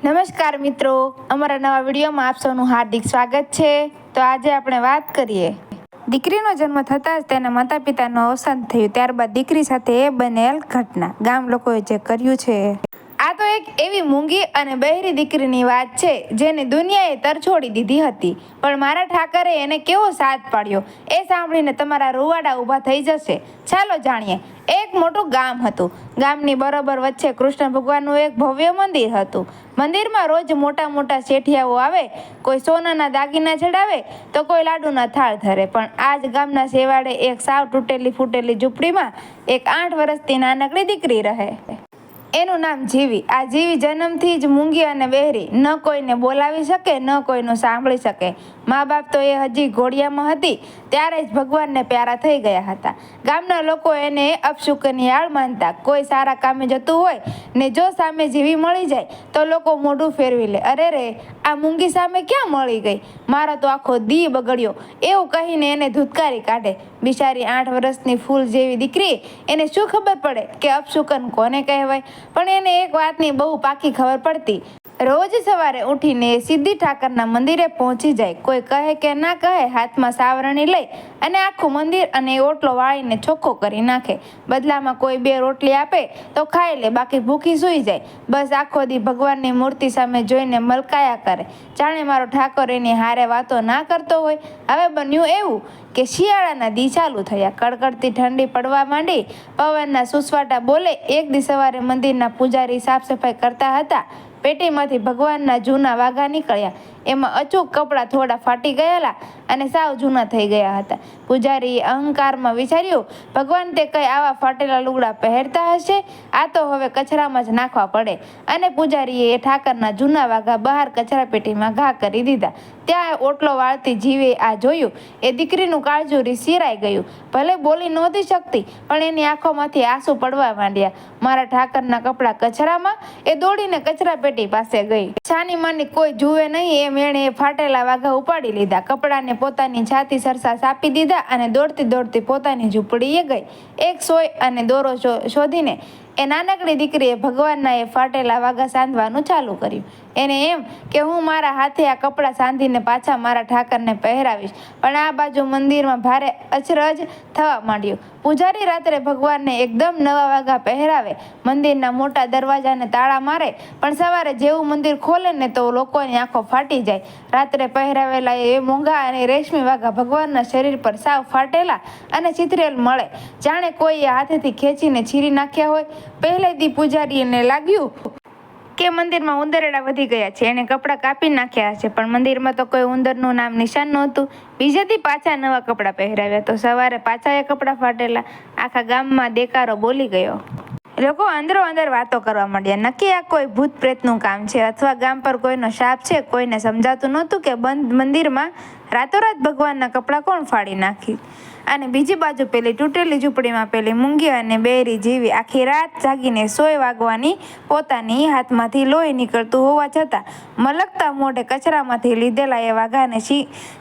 નમસ્કાર મિત્રો, અમારા નવા વિડીયોમાં આપ સૌનું હાર્દિક સ્વાગત છે। તો આજે આપણે વાત કરીએ દીકરીનો જન્મ થતાં જ તેના માતા પિતાનું અવસાન થયું, ત્યારબાદ દીકરી સાથે બનેલ ઘટના, ગામ લોકોએ જે કર્યું છે। આ તો એક એવી મૂંગી અને બહેરી દીકરીની વાત છે જેને દુનિયાએ તરછોડી દીધી હતી, પણ મારા ઠાકરે એને કેવો સાથ પાડ્યો એ સાંભળીને તમારા રૂવાડા ઊભા થઈ જશે। ચાલો જાણીએ। એક મોટું ગામ હતું। ગામની બરોબર વચ્ચે કૃષ્ણ ભગવાનનું એક ભવ્ય મંદિર હતું। મંદિરમાં રોજ મોટા મોટા શેઠિયાઓ આવે, કોઈ સોનાના દાગીના ચડાવે તો કોઈ લાડુના થાળ ધરે, પણ આજ ગામના છેવાડે એક સાવ તૂટેલી ફૂટેલી ઝૂંપડીમાં એક 8 વર્ષની નાનકડી દીકરી રહે। એનું નામ જીવી। આ જીવી જન્મથી જ મૂંગી અને બહેરી, ન કોઈને બોલાવી શકે ન કોઈનું સાંભળી શકે। મા બાપ તો એ હજી ઘોડિયામાં હતી ત્યારે જ ભગવાનને પ્યારા થઈ ગયા હતા। ગામના લોકો એને અપશુકનિયાળ માનતા। કોઈ સારા કામે જતું હોય ને જો સામે જીવી મળી જાય તો લોકો મોઢું ફેરવી લે, અરે રે આ મૂંગી સામે ક્યાં મળી ગઈ, મારો તો આખો દી બગડ્યો, એવું કહીને એને ધુતકારી કાઢે। બિચારી 8 વર્ષની ફૂલ જેવી દીકરી, એને શું ખબર પડે કે અપશુકન કોને કહેવાય, પણ એને એક વાતની બહુ પાકી ખબર પડતી। રોજ સવારે ઉઠીને સીધી ઠાકરના મંદિરે પહોંચી જાય। કોઈ કહે કે ના કહે, હાથમાં સાવરણી લઈ અને આખું મંદિર અને ઓટલો વાળીને ચોખ્ખો કરી નાખે। બદલામાં કોઈ 2 રોટલી આપે તો ખાઈ લે, બાકી ભૂખી સૂઈ જાય। બસ આખો દી ભગવાનની મૂર્તિ સામે જોઈને મલકાયા કરે, જાણે મારો ઠાકોર એની હારે વાતો ના કરતો હોય। હવે બન્યું એવું કે શિયાળાના દી ચાલુ થયા, કડકડતી ઠંડી પડવા માંડી, પવનના સુસવાટા બોલે। એક દી સવારે મંદિરના પૂજારી સાફ સફાઈ કરતા હતા, પેટીમાંથી ભગવાનના જૂના વાઘા નીકળ્યા। એમાં અચૂક કપડાં થોડા ફાટી ગયેલા અને સાવ જૂના થઈ ગયા હતા। પૂજારીએ અહંકારમાં વિચાર્યું, ભગવાન તે કઈ આવા ફાટેલા લુગડા પહેરતા હશે, આ તો હવે કચરામાં જ નાખવા પડે, અને પૂજારીએ એ ઠાકરના જૂના વાઘા બહાર કચરા પેટીમાં ઘા કરી દીધા। ત્યાં ઓટલો વાળતી જીવે આ જોયું, એ દીકરીનું કાળજું સિરાઈ ગયું। ભલે બોલી નહોતી શકતી, પણ એની આંખોમાંથી આંસુ પડવા માંડ્યા। મારા ઠાકરના કપડાં કચરામાં? એ દોડીને કચરા પેટી પાસે ગઈ। છાની માની કોઈ જુએ નહીં એમ એણે એ ફાટેલા વાઘા ઉપાડી લીધા, કપડાને પોતાની છાતી સરસા સાપી દીધા અને દોડતી દોડતી પોતાની ઝૂંપડીએ ગઈ। એક સોય અને દોરો શોધીને એ નાનકડી દીકરીએ ભગવાનના એ ફાટેલા વાઘા સાંધવાનું ચાલુ કર્યું। એને એમ કે હું મારા હાથે આ કપડાં સાંધીને પાછા મારા ઠાકરને પહેરાવીશ, પણ આ બાજુ મંદિરમાં ભારે અચરજ થવા માંડ્યું। પૂજારી રાત્રે ભગવાનને એકદમ નવા વાઘા પહેરાવે, મંદિરના મોટા દરવાજાને તાળા મારે, પણ સવારે જેવું મંદિર ખોલે ને તો લોકોની આંખો ફાટી જાય। રાત્રે પહેરાવેલા એ મોંઘા અને રેશમી વાઘા ભગવાનના શરીર પર સાવ ફાટેલા અને ચિતરેલ મળે, જાણે કોઈએ હાથેથી ખેંચીને ચીરી નાખ્યા હોય। પહેલેથી પૂજારીને લાગ્યું કે મંદિરમાં ઉંદરડા વધી ગયા છે, એને કપડાં કાપી નાખ્યા હશે, પણ મંદિરમાં તો કોઈ ઉંદરનું નામ નિશાન નહોતું। બીજેથી પાછા નવા કપડાં પહેરાવ્યા તો સવારે પાછા એ કપડાં ફાટેલા। આખા ગામમાં દેકારો બોલી ગયો। લોકો અંદરો અંદર વાતો કરવા માંડ્યા, નક્કી આ કોઈ ભૂત પ્રેતનું કામ છે અથવા ગામ પર કોઈનો શાપ છે। કોઈને સમજાતું નહોતું કે બંધ મંદિરમાં રાતોરાત ભગવાનના કપડાં કોણ ફાડી નાખી। અને બીજી બાજુ પેલી તૂટેલી ઝૂંપડીમાં પેલી મૂંગી અને બહેરી જીવી આખી રાત જાગીને સોય વાગવાની પોતાની હાથમાંથી લોહી નીકળતું હોવા છતાં મલકતા મોઢે કચરામાંથી લીધેલા એ વાઘાને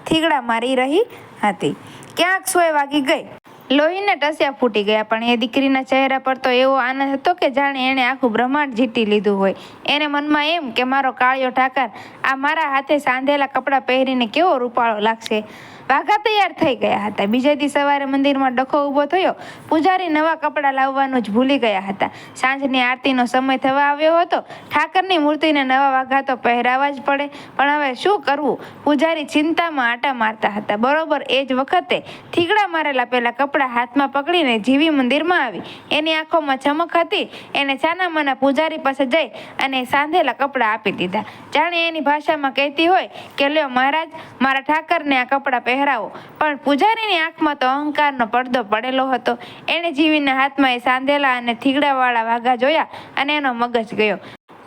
થીગડા મારી રહી હતી। ક્યાંક સોય વાગી ગઈ, લોહીના ટસ્યા ફૂટી ગયા, પણ એ દીકરીના ચહેરા પર તો એવો આનંદ હતો કે જાણે એણે આખું બ્રહ્માંડ જીતી લીધું હોય। એને મનમાં એમ કે મારો કાળિયો ઠાકર આ મારા હાથે સાંધેલા કપડાં પહેરીને કેવો રૂપાળો લાગશે। વાઘા તૈયાર થઈ ગયા હતા। બીજે દી સવારે મંદિરમાં ડખો ઊભો થયો। પૂજારી નવા કપડાં લાવવાનું જ ભૂલી ગયા હતા। સાંજની આરતીનો સમય થવા આવ્યો હતો। ઠાકરની મૂર્તિને નવા વાઘા તો પહેરાવા જ પડે, પણ હવે શું કરવું? પૂજારી ચિંતામાં આટા મારતા હતા। બરોબર એ જ વખતે થીગડા મારેલા પેલા કપડાં હાથમાં પકડીને જીવી મંદિરમાં આવી। એની આંખોમાં ચમક હતી। એને છાનામાના પૂજારી પાસે જઈ અને સાંધેલા કપડાં આપી દીધા, જાણે એની ભાષામાં કહેતી હોય કે લ્યો મહારાજ, મારા ઠાકરને આ કપડાં પહેરાવો। પણ પૂજારીની આંખમાં તો અહંકારનો પડદો પડેલો હતો। એણે જીવીના હાથમાં એ સાંધેલા અને થીગડાવાળા વાઘા જોયા અને એનો મગજ ગયો।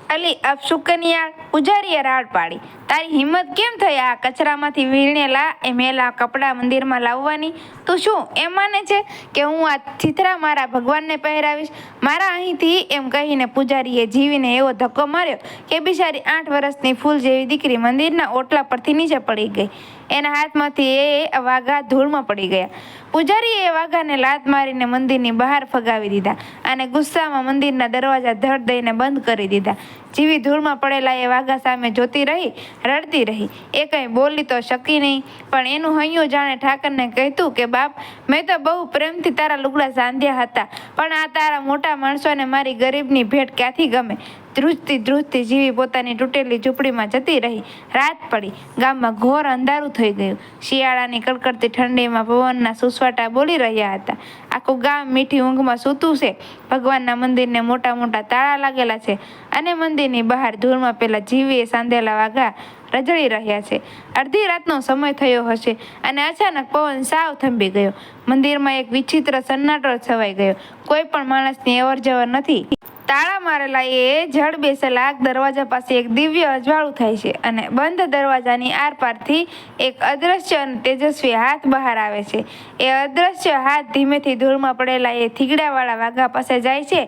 અલી અપશુકનિયાળ, પૂજારીએ રાડ પાડી, તારી હિંમત કેમ થઈ આ કચરામાંથી વીણેલા એ મેલા કપડાં મંદિરમાં લાવવાની? તું શું એમ માને છે કે હું આ ચિત્રા મારા ભગવાનને પહેરાવીશ? મારા અહીંથી, એમ કહીને પૂજારીએ જીવીને એવો ધક્કો માર્યો કે બિચારી 8 વર્ષની ફૂલ જેવી દીકરી મંદિરના ઓટલા પરથી નીચે પડી ગઈ। એના હાથમાંથી એ વાઘા ધૂળમાં પડી ગયા। પૂજારીએ એ વાઘાને લાત મારીને મંદિરની બહાર ફગાવી દીધા અને ગુસ્સામાં મંદિરના દરવાજા ધડ દઈને બંધ કરી દીધા। જીવી ધૂળમાં પડેલા એ વાઘા સામે જોતી રહી, રડતી રહી. એ કંઈ બોલી તો શકી નહીં, પણ એનું હૈયું જાણે ઠાકરને કહેતું કે બાપ, મેં તો બહુ પ્રેમથી તારા લુગડા સાંધ્યા હતા, પણ આ તારા મોટા માણસોને મારી ગરીબની ભેટ ક્યાંથી ગમે? ધ્રુજતી ધ્રુજતી જીવી પોતાની તૂટેલી ઝૂંપડીમાં જતી રહી. રાત પડી. ગામમાં ઘોર અંધારું થઈ ગયું. શિયાળાની કડકડતી ઠંડીમાં પવનના સુસવાટા બોલી રહ્યા હતા. આખું ગામ મીઠી ઊંઘમાં સૂતું છે. ભગવાનના મંદિરને મોટા મોટા તાળા લાગેલા છે અને મંદિરની બહાર ધૂળમાં પેલા જીવીએ સાંધેલા વાઘા રજળી રહ્યા છે. અડધી રાતનો સમય થયો હશે અને અચાનક પવન સાવ થંભી ગયો. મંદિરમાં એક વિચિત્ર સન્નાટો છવાઈ ગયો. કોઈ પણ માણસની અવર જવર નથી. તાળા મારેલા એ જડ બેસેલા દરવાજા પાસે એક દિવ્ય અજવાળું થાય છે અને બંધ દરવાજાની આરપારથી એક અદ્રશ્ય અને તેજસ્વી હાથ બહાર આવે છે. એ અદ્રશ્ય હાથ ધીમેથી ધૂળમાં પડેલા એ થીગડાવાળા વાઘા પાસે જાય છે.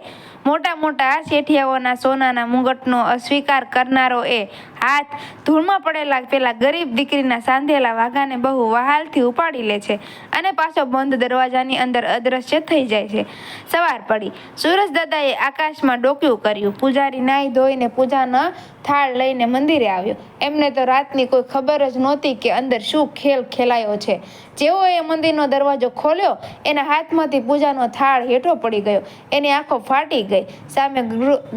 મોટા મોટા શેઠિયાઓના સોનાના મુગટનો અસ્વીકાર કરનારો એ હાથ ધૂળમાં પડેલા પેલા ગરીબ દીકરીના સાંધેલા વાઘાને બહુ વહાલથી ઉપાડી લે છે અને પાછો બંધ દરવાજાની અંદર અદ્રશ્ય થઈ જાય છે. સવાર પડી. સૂરજદાદાએ આકાશમાં ડોક્યું કર્યું. પૂજારી નાહી ધોઈને પૂજાનો થાળ લઈને મંદિરે આવ્યો. એમને તો રાતની કોઈ ખબર જ નહોતી કે અંદર શું ખેલ ખેલાયો છે. જેવો એ મંદિરનો દરવાજો ખોલ્યો, એના હાથમાંથી પૂજાનો થાળ હેઠો પડી ગયો. એની આંખો ફાટી ગઈ. સામે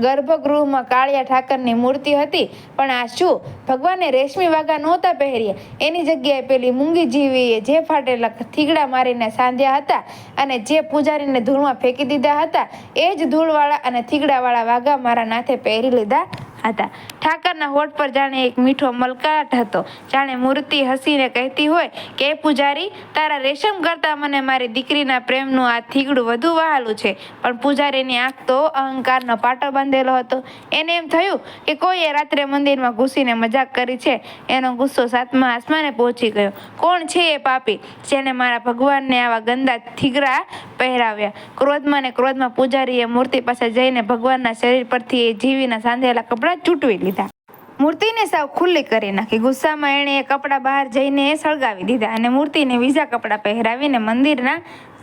ગર્ભગૃહમાં કાળિયા ઠાકરની મૂર્તિ હતી, પણ આ શું? ભગવાને રેશમી વાઘા નહોતા પહેર્યા. એની જગ્યાએ પેલી મૂંગી જીવીએ જે ફાટેલા થીગડા મારીને સાંધ્યા હતા અને જે પૂજારીને ધૂળમાં ફેંકી દીધા હતા, એ જ ધૂળવાળા અને થીગડાવાળા વાઘા મારા નાથે પહેરી લીધા હતા. ઠાકરના હોઠ પર જાણે એક મીઠો મલકાટ હતો. જાણે મૂર્તિ હસીને કહેતી હોય કે પૂજારી, તારા રેશમ કરતા મને મારી દીકરીના પ્રેમનું આ થીગડું વધુ વહાલું છે. પણ પૂજારીની આંખ તો અહંકારનો પાટો બાંધેલો હતો. એને એમ થયું કે કોઈએ રાત્રે મંદિરમાં ઘૂસીને મજાક કરી છે. એનો ગુસ્સો સાતમા આસમાને પહોંચી ગયો. કોણ છે એ પાપી જેને મારા ભગવાનને આવા ગંદા થીગડા પહેરાવ્યા? ક્રોધમાં ને ક્રોધમાં પૂજારીએ મૂર્તિ પાસે જઈને ભગવાનના શરીર પરથી એ જીવીના સાંધેલા કપડાં ચૂંટવી લીધા. મૂર્તિને સાવ ખુલ્લી કરી નાખી. ગુસ્સામાં એણે એ કપડાં બહાર જઈને સળગાવી દીધા અને મૂર્તિને બીજા કપડાં પહેરાવીને મંદિરના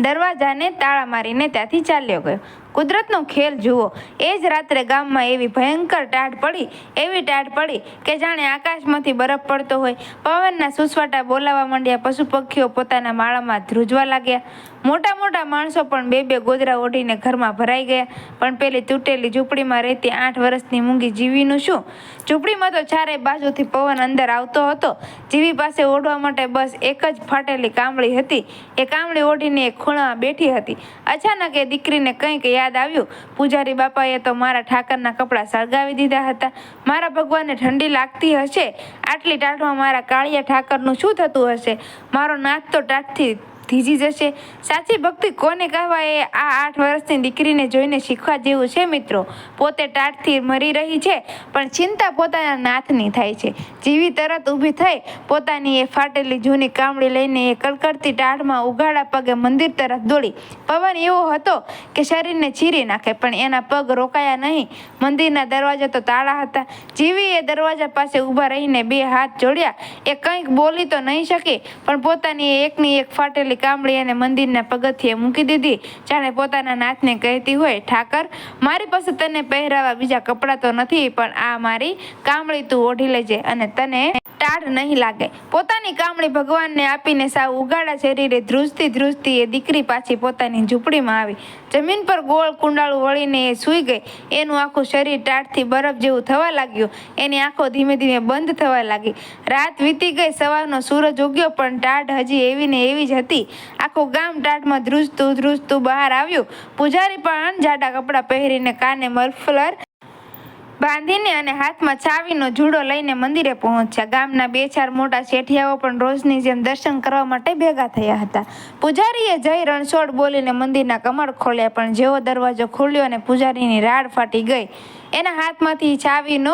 દરવાજાને તાળા મારીને ત્યાંથી ચાલ્યો ગયો. કુદરતનો ખેલ જુઓ. એ જ રાત્રે ગામમાં એવી ભયંકર ટાઢ પડી કે જાણે આકાશમાંથી બરફ પડતો હોય. પવનના સુસવાટા બોલાવા માંડ્યા. પશુ પક્ષીઓ પોતાના માળામાં ધ્રુજવા લાગ્યા. મોટા મોટા માણસો પણ બે બે ગોદરા ઓઢીને ઘરમાં ભરાઈ ગયા. પણ પેલી તૂટેલી ઝૂંપડીમાં રહેતી 8 વર્ષની મૂંગી જીવીનું શું? ઝૂંપડીમાં તો ચારે બાજુથી પવન અંદર આવતો હતો. જીવી પાસે ઓઢવા માટે બસ એક જ ફાટેલી કામળી હતી. એ કામળી ઓઢીને એક ખૂણામાં બેઠી હતી. અચાનક એ દીકરીને કંઈક યાદ આવ્યું. પૂજારી બાપાએ તો મારા ઠાકરના કપડાં સળગાવી દીધા હતા. મારા ભગવાનને ઠંડી લાગતી હશે. આટલી ટાઢમાં મારા કાળિયા ઠાકરનું શું થતું હશે? મારો નાથ તો ટાઢથી ધીજી જશે. સાચી ભક્તિ કોને કહેવાય? આ 8 વર્ષની દીકરીને જોઈને શીખવા જેવું છે મિત્રો. પોતે ટાઢથી મરી રહી છે, પણ ચિંતા પોતાના નાથની થાય છે. જીવી તરત ઊભી થઈ પોતાની એ ફાટેલી જૂની કામળી લઈને એ કડકડતી ટાઢમાં ઉઘાડા પગે મંદિર તરફ દોડી. પવન એવો હતો કે શરીરને ચીરી નાખે, પણ એના પગ રોકાયા નહીં. મંદિરના દરવાજા તો તાળા હતા. જીવી એ દરવાજા પાસે ઊભા રહીને 2 હાથ જોડ્યા. એ કંઈક બોલી તો નહીં શકી, પણ પોતાની એકની એક ફાટેલી કામળી અને મંદિરના પગથિયે મૂકી દીધી. જાણે પોતાના નાથને કહેતી હોય, ઠાકર, મારી પાસે તને પહેરાવા બીજા કપડાં તો નથી, પણ આ મારી કામળી તું ઓઢી લેજે અને તને ટાઢ નહીં લાગે. પોતાની કામળી ભગવાનને આપીને સાવ ઉગાડા શરીરે ધ્રુજતી એ દીકરી પાછી પોતાની ઝૂંપડીમાં આવી. જમીન પર ગોળ કુંડાળું વળીને એ સૂઈ ગઈ. એનું આખું શરીર ટાઢથી બરફ જેવું થવા લાગ્યું. એની આંખો ધીમે ધીમે બંધ થવા લાગી. રાત વીતી ગઈ. સવારનો સૂરજ ઉગ્યો, પણ ટાઢ હજી એવી ને એવી જ હતી. આખું ગામ ટાઢમાં ધ્રુજતું બહાર આવ્યું. પૂજારી પણ જાડા કપડાં પહેરીને કાને મફલર બાંધીને અને હાથમાં ચાવીનો જુડો લઈને મંદિરે પહોંચ્યા. ગામના 2-4 મોટા શેઠિયાઓ પણ રોજની જેમ દર્શન કરવા માટે ભેગા થયા હતા. પૂજારીએ જય રણછોડ બોલીને મંદિરના કમળ ખોલ્યા, પણ જેવો દરવાજો ખોલ્યો અને પૂજારીની રાડ ફાટી ગઈ. એના હાથમાંથી ચાવીનો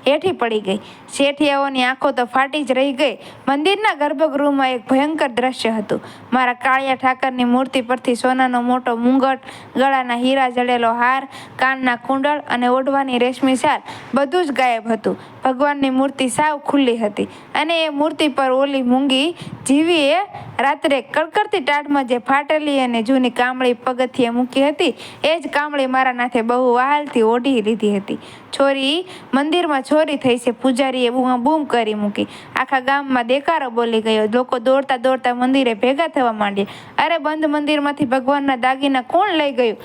હેઠી પડી ગઈ. શેઠિયાઓની આંખો તો ફાટી જ રહી ગઈ. મંદિરના ગર્ભગૃહમાં એક ભયંકર દ્રશ્ય હતું. મારા કાળિયા ઠાકરની મૂર્તિ પરથી સોનાનો મોટો મુંગટ, ગળાના હીરા જડેલો હાર, કાનના કુંડળ અને ઓઢવાની રેશમી શાલ બધું જ ગાયબ હતું. ભગવાનની મૂર્તિ સાવ ખુલ્લી હતી અને એ મૂર્તિ પર ઓલી મૂંગી જીવીએ રાત્રે કડકડતી ટાઢમાં જે ફાટેલી અને જૂની કામળી પગથિયે મૂકી હતી એ જ કામળી મારા નાથે બહુ વહાલથી ઓઢી લીધી હતી. છોરી મંદિરમાં ચોરી થઈ છે, પૂજારીએ બૂમ કરી મૂકી. આખા ગામમાં દેકારો બોલી ગયો. લોકો દોડતા દોડતા મંદિરે ભેગા થવા માંડ્યા. અરે, બંધ મંદિરમાંથી ભગવાનના દાગીના કોણ લઈ ગયું?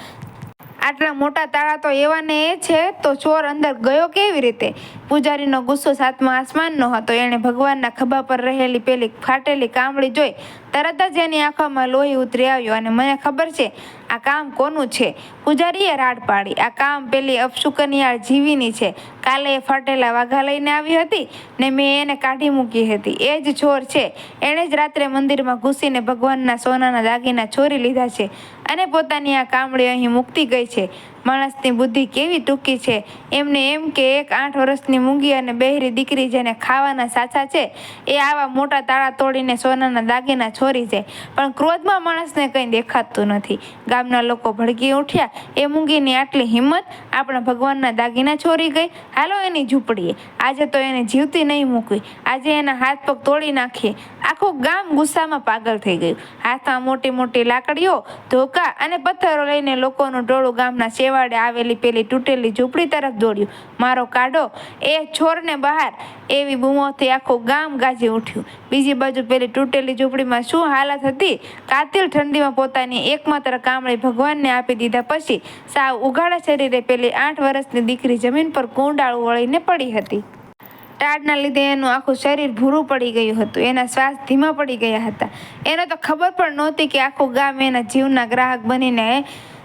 આટલા મોટા તાળા તો એવા ને એ છે, તો ચોર અંદર ગયો કેવી રીતે? પૂજારીનો ગુસ્સો સાતમા આસમાનનો હતો. એણે ભગવાનના ખભા પર રહેલી પેલી ફાટેલી કામળી જોઈ. તરત જ એની આંખોમાં લોહી ઉતરી આવ્યો અને મને ખબર છે આ કામ કોનું છે. પૂજારીએ રાડ પાડી, આ કામ પેલી અપશુકનિયાળ જીવીની છે. કાલે એ ફાટેલા વાઘા લઈને આવી હતી ને મેં એને કાઢી મૂકી હતી. એ જ ચોર છે. એણે જ રાત્રે મંદિરમાં ઘૂસીને ભગવાનના સોનાના દાગીના ચોરી લીધા છે અને પોતાની આ કામળી અહીં મૂકતી ગઈ છે. માણસની બુદ્ધિ કેવી ટૂંકી છે. એમને એમ કે એક 8 વર્ષની મૂંગી અને બહેરી દીકરી જેને ખાવાના સાચા છે એ આવા મોટા તાળા તોડીને સોનાના દાગીના ચોરી જાય. પણ ક્રોધમાં માણસને કંઈ દેખાતું નથી. ગામના લોકો ભડકી ઉઠ્યા. એ મૂંગીની આટલી હિંમત! આપણા ભગવાનના દાગીના ચોરી ગઈ. હાલો એની ઝૂંપડીએ. આજે તો એને જીવતી નહીં મૂકવી. આજે એના હાથ પગ તોડી નાખીએ. આખું ગામ ગુસ્સામાં પાગલ થઈ ગયું. હાથમાં મોટી મોટી લાકડીઓ, ધોકા અને પથ્થરો લઈને લોકોનું ટોળું ગામના છેવાડે આવેલી પેલી તૂટેલી ઝૂંપડી તરફ દોડ્યું. મારો કાઢો, એ છોરને બહાર! એવી બૂમોથી આખું ગામ ગાજી ઉઠ્યું. બીજી બાજુ પેલી તૂટેલી ઝૂંપડીમાં શું હાલત હતી! કાતિલ ઠંડીમાં પોતાની એકમાત્ર કામળી ભગવાનને આપી દીધા પછી સાવ ઉઘાડા શરીરે પેલી 8 વર્ષની દીકરી જમીન પર કુંડાળું વળીને પડી હતી. ટાઢના લીધે એનું આખું શરીર ભૂરું પડી ગયું હતું. એના શ્વાસ ધીમા પડી ગયા હતા. એને તો ખબર પણ નહોતી કે આખું ગામ એના જીવના ગ્રાહક બનીને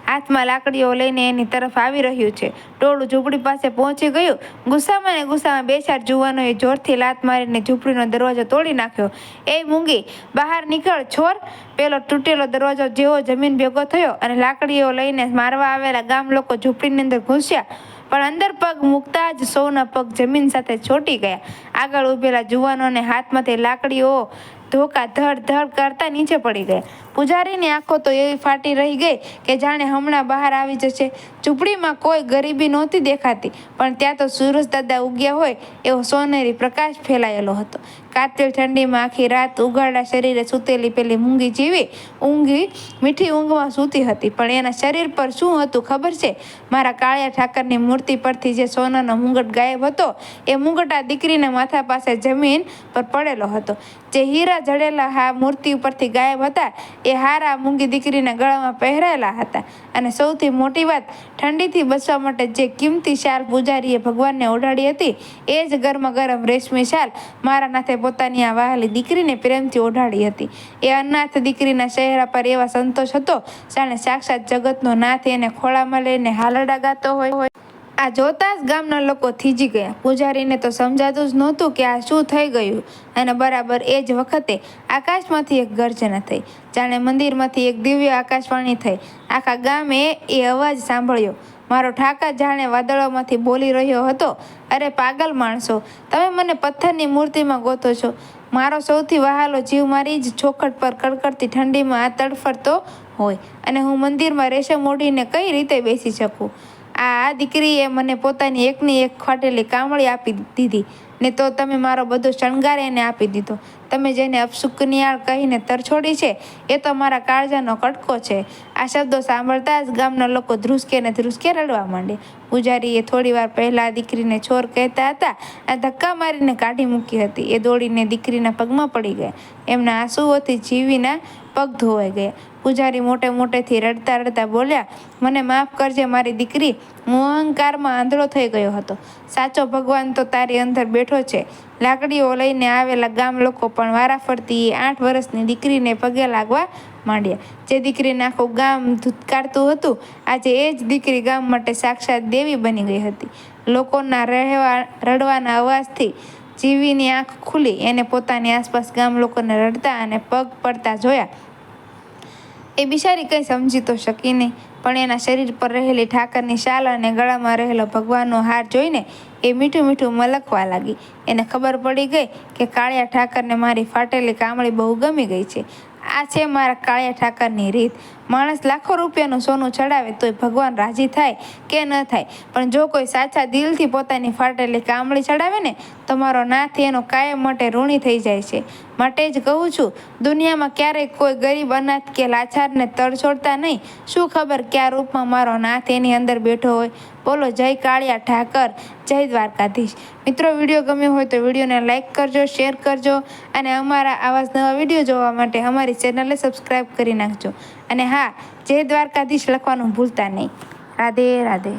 હાથમાં લાકડીઓ લઈને એની તરફ આવી રહ્યું છે. ટોળું ઝૂંપડી પાસે પહોંચી ગયું. ગુસ્સામાં ને ગુસ્સામાં 2-4 જુવાનોએ જોરથી લાત મારીને ઝૂંપડીનો દરવાજો તોડી નાખ્યો. એ મૂંગી, બહાર નીકળ છોર! પેલો તૂટેલો દરવાજો જેવો જમીન ભેગો થયો અને લાકડીઓ લઈને મારવા આવેલા ગામ લોકો ઝૂંપડીની અંદર ઘૂસ્યા. પણ અંદર પગ મૂકતા જ સૌના પગ જમીન સાથે ચોંટી ગયા. આગળ ઊભેલા જુવાનોને હાથમાંથી લાકડીઓ ધોકા ધડ ધડ કરતા નીચે પડી ગયા. પૂજારીની આંખો તો એવી ફાટી રહી ગઈ કે જાણે હમણાં બહાર આવી જશે. ઝૂંપડીમાં કોઈ ગરીબી નહોતી દેખાતી, પણ ત્યાં તો સૂરજ દાદા ઉગ્યા હોય એવો સોનેરી પ્રકાશ ફેલાયેલો હતો. કાતિલ ઠંડીમાં આખી રાત ઉઘાડા શરીરે સૂતેલી પેલી મૂંગી જેવી મીઠી ઊંઘમાં સૂતી હતી. પણ એના શરીર પર શું હતું ખબર છે? મારા કાળિયા ઠાકરની મૂર્તિ પરથી જે સોનાનો મુંગટ ગાયબ હતો એ મુંગટ આ દીકરીના માથા પાસે જમીન પર પડેલો હતો. જે હીરા જડેલા મૂર્તિ ઉપરથી ગાયબ હતા એ હાર આ મૂંગી દીકરીના ગળામાં પહેરાયેલા હતા. અને સૌથી મોટી વાત, ઠંડીથી બચવા માટે જે કિંમતી શાલ પૂજારીએ ભગવાનને ઓઢાડી હતી એ જ ગરમ રેશમી શાલ મારા નાથે પોતાની આ વહાલી દીકરીને પ્રેમથી ઓઢાડી હતી. એ અનાથ દીકરીના ચહેરા પર એવા સંતોષ હતો જાણે સાક્ષાત જગતનો નાથ એને ખોળામાં લઈને હાલરડા ગાતો હોય. આ જોતા જ ગામના લોકો થીજી ગયા. પૂજારીને તો સમજાતું જ નહોતું કે આ શું થઈ ગયું. અને બરાબર એ જ વખતે આકાશમાંથી એક ગર્જના થઈ. જાણે મંદિરમાંથી એક દિવ્ય આકાશવાણી થઈ. આખા ગામે એ અવાજ સાંભળ્યો. મારો ઠાકર જાણે વાદળોમાંથી બોલી રહ્યો હતો, અરે પાગલ માણસો, તમે મને પથ્થરની મૂર્તિમાં ગોતો છો. મારો સૌથી વહાલો જીવ મારી જ ચોખટ પર કડકડતી ઠંડીમાં આ તડફડતો હોય અને હું મંદિરમાં રેશમ ઓઢીને કઈ રીતે બેસી શકું? આ દીકરીએ મને પોતાની એકની એક ફાટેલી કામળી આપી દીધી ને તો તમે મારો બધો શણગાર એને આપી દીધો. તમે જેને અપશુકનિયાળ કહીને તરછોડી છે એ તો મારા કાળજાનો કટકો છે. આ શબ્દો સાંભળતા જ ગામના લોકો ધ્રુસકે રડવા માંડ્યા. પૂજારીએ થોડીવાર પહેલા દીકરીને ચોર કહેતા હતા આ ધક્કા મારીને કાઢી મૂકી હતી. એ દોડીને દીકરીના પગમાં પડી ગયા. એમના આંસુઓથી જીવીના પગ ધોવાઈ ગયા. પૂજારી મોટેથી રડતા બોલ્યા, મને માફ કરજે મારી દીકરી, હું અહંકારમાં આંધળો થઈ ગયો હતો. સાચો ભગવાન તો તારી અંદર બેઠો છે. લાકડીઓ લઈને આવેલા ગામ લોકો પણ વારાફરતી એ 8 વર્ષની દીકરીને પગે લાગવા માંડ્યા. જે દીકરીને આખું ગામ ધૂતકારતું હતું, આજે એ જ દીકરી ગામ માટે સાક્ષાત દેવી બની ગઈ હતી. લોકોના રડવાના અવાજથી જીવીની આંખ ખુલી. એને પોતાની આસપાસ ગામ લોકોને રડતા અને પગ પડતા જોયા. એ બિચારી કંઈ સમજી તો શકી નહીં, પણ એના શરીર પર રહેલી ઠાકરની શાલ અને ગળામાં રહેલો ભગવાનનો હાર જોઈને એ મીઠું મલકવા લાગી. એને ખબર પડી ગઈ કે કાળિયા ઠાકરને મારી ફાટેલી કામળી બહુ ગમી ગઈ છે. આ છે મારા કાળિયા ઠાકરની રીત. માણસ લાખો રૂપિયાનું સોનું ચડાવે તોય ભગવાન રાજી થાય કે ન થાય, પણ જો કોઈ સાચા દિલથી પોતાની ફાટેલી કામળી ચડાવે ને તો મારો નાથ એનો કાયમ માટે ઋણી થઈ જાય છે. માટે જ કહું છું, દુનિયામાં ક્યારેય કોઈ ગરીબ અનાથ કે લાચારને તરછોડતા નહીં. શું ખબર કયા રૂપમાં મારો નાથ એની અંદર બેઠો હોય. બોલો જય કાળિયા ઠાકર, જય દ્વારકાધીશ. મિત્રો, વિડીયો ગમ્યો હોય તો વિડીયોને લાઇક કરજો, શેર કરજો અને અમારા આવા જ નવા વિડીયો જોવા માટે અમારી ચેનલને સબસ્ક્રાઈબ કરી નાખજો. અને હા, જય દ્વારકાધીશ લખવાનું ભૂલતા નહીં. રાધે રાધે.